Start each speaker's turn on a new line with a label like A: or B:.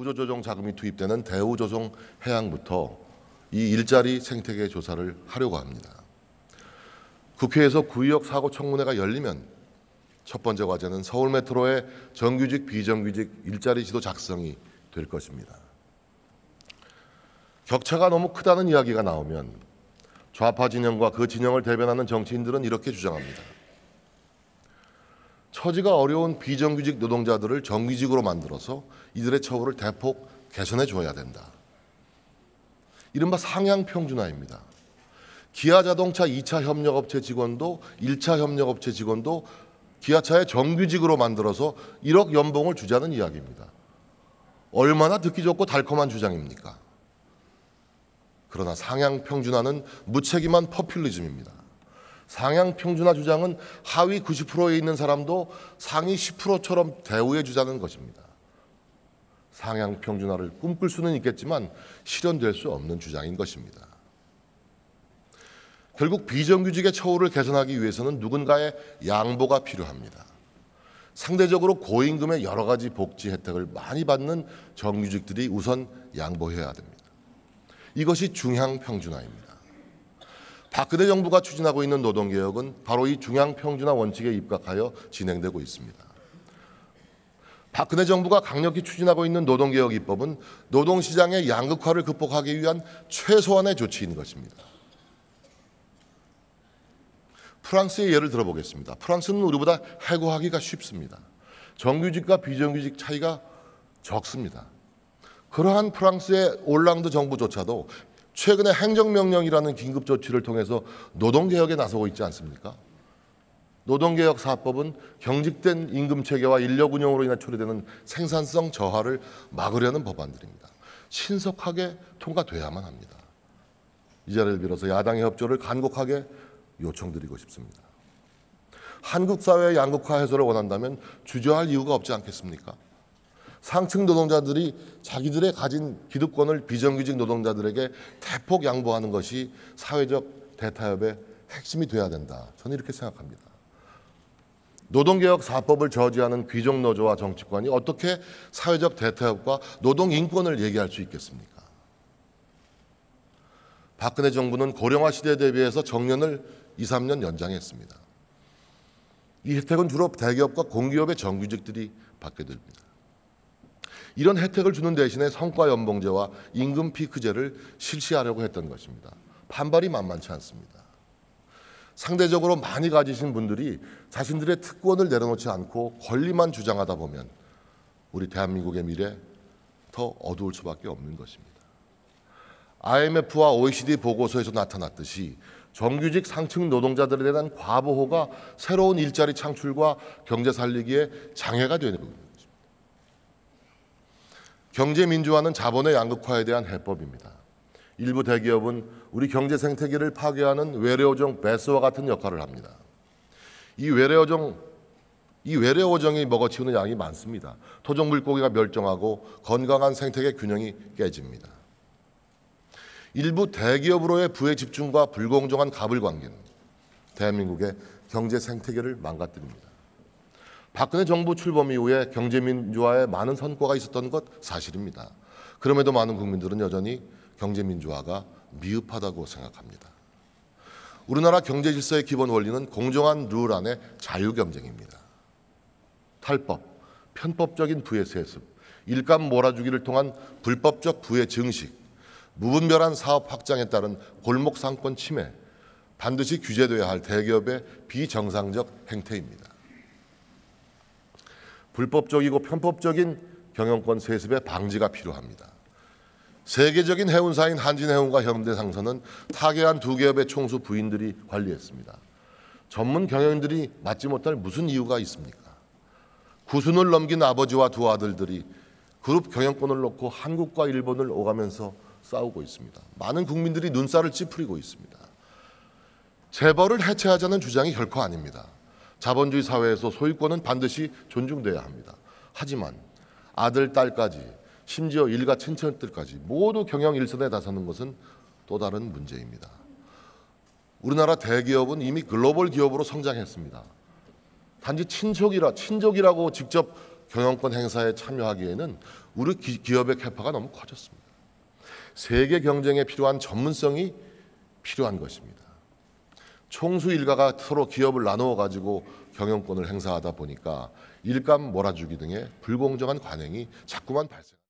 A: 구조조정 자금이 투입되는 대우조성 해양부터 이 일자리 생태계 조사를 하려고 합니다. 국회에서 구의역 사고 청문회가 열리면 첫 번째 과제는 서울메트로의 정규직, 비정규직 일자리 지도 작성이 될 것입니다. 격차가 너무 크다는 이야기가 나오면 좌파 진영과 그 진영을 대변하는 정치인들은 이렇게 주장합니다. 처지가 어려운 비정규직 노동자들을 정규직으로 만들어서 이들의 처우를 대폭 개선해 줘야 된다. 이른바 상향평준화입니다. 기아자동차 2차 협력업체 직원도 1차 협력업체 직원도 기아차의 정규직으로 만들어서 1억 연봉을 주자는 이야기입니다. 얼마나 듣기 좋고 달콤한 주장입니까? 그러나 상향평준화는 무책임한 포퓰리즘입니다. 상향평준화 주장은 하위 90%에 있는 사람도 상위 10%처럼 대우해 주자는 것입니다. 상향평준화를 꿈꿀 수는 있겠지만 실현될 수 없는 주장인 것입니다. 결국 비정규직의 처우를 개선하기 위해서는 누군가의 양보가 필요합니다. 상대적으로 고임금의 여러 가지 복지 혜택을 많이 받는 정규직들이 우선 양보해야 됩니다. 이것이 중향평준화입니다. 박근혜 정부가 추진하고 있는 노동개혁은 바로 이 중향평준화 원칙에 입각하여 진행되고 있습니다. 박근혜 정부가 강력히 추진하고 있는 노동개혁 입법은 노동시장의 양극화를 극복하기 위한 최소한의 조치인 것입니다. 프랑스의 예를 들어보겠습니다. 프랑스는 우리보다 해고하기가 쉽습니다. 정규직과 비정규직 차이가 적습니다. 그러한 프랑스의 올랑드 정부조차도 최근에 행정명령이라는 긴급조치를 통해서 노동개혁에 나서고 있지 않습니까? 노동개혁 4법은 경직된 임금체계와 인력운영으로 인해 초래되는 생산성 저하를 막으려는 법안들입니다. 신속하게 통과돼야만 합니다. 이 자리를 빌어서 야당의 협조를 간곡하게 요청드리고 싶습니다. 한국 사회의 양극화 해소를 원한다면 주저할 이유가 없지 않겠습니까? 상층 노동자들이 자기들의 가진 기득권을 비정규직 노동자들에게 대폭 양보하는 것이 사회적 대타협의 핵심이 돼야 된다. 저는 이렇게 생각합니다. 노동개혁 4법을 저지하는 귀족노조와 정치권이 어떻게 사회적 대타협과 노동인권을 얘기할 수 있겠습니까? 박근혜 정부는 고령화 시대에 대비해서 정년을 2, 3년 연장했습니다. 이 혜택은 주로 대기업과 공기업의 정규직들이 받게 됩니다. 이런 혜택을 주는 대신에 성과연봉제와 임금 피크제를 실시하려고 했던 것입니다. 반발이 만만치 않습니다. 상대적으로 많이 가지신 분들이 자신들의 특권을 내려놓지 않고 권리만 주장하다 보면 우리 대한민국의 미래 더 어두울 수밖에 없는 것입니다. IMF와 OECD 보고서에서 나타났듯이 정규직 상층 노동자들에 대한 과보호가 새로운 일자리 창출과 경제 살리기에 장애가 되는 부분입니다. 경제 민주화는 자본의 양극화에 대한 해법입니다. 일부 대기업은 우리 경제 생태계를 파괴하는 외래어종 배스와 같은 역할을 합니다. 이 외래어종이 먹어치우는 양이 많습니다. 토종 물고기가 멸종하고 건강한 생태계 균형이 깨집니다. 일부 대기업으로의 부의 집중과 불공정한 가불관계는 대한민국의 경제 생태계를 망가뜨립니다. 박근혜 정부 출범 이후에 경제민주화에 많은 성과가 있었던 것 사실입니다. 그럼에도 많은 국민들은 여전히 경제민주화가 미흡하다고 생각합니다. 우리나라 경제 질서의 기본 원리는 공정한 룰 안에 자유경쟁입니다. 탈법, 편법적인 부의 세습, 일감 몰아주기를 통한 불법적 부의 증식, 무분별한 사업 확장에 따른 골목 상권 침해, 반드시 규제돼야 할 대기업의 비정상적 행태입니다. 불법적이고 편법적인 경영권 세습의 방지가 필요합니다. 세계적인 해운사인 한진해운과 현대상선은 타계한 두 기업의 총수 부인들이 관리했습니다. 전문 경영인들이 맡지 못할 무슨 이유가 있습니까? 구순을 넘긴 아버지와 두 아들들이 그룹 경영권을 놓고 한국과 일본을 오가면서 싸우고 있습니다. 많은 국민들이 눈살을 찌푸리고 있습니다. 재벌을 해체하자는 주장이 결코 아닙니다. 자본주의 사회에서 소유권은 반드시 존중돼야 합니다. 하지만 아들, 딸까지 심지어 일가 친척들까지 모두 경영 일선에 나서는 것은 또 다른 문제입니다. 우리나라 대기업은 이미 글로벌 기업으로 성장했습니다. 단지 친족이라고 직접 경영권 행사에 참여하기에는 우리 기업의 캐파가 너무 커졌습니다. 세계 경쟁에 필요한 전문성이 필요한 것입니다. 총수 일가가 서로 기업을 나누어 가지고 경영권을 행사하다 보니까 일감 몰아주기 등의 불공정한 관행이 자꾸만 발생.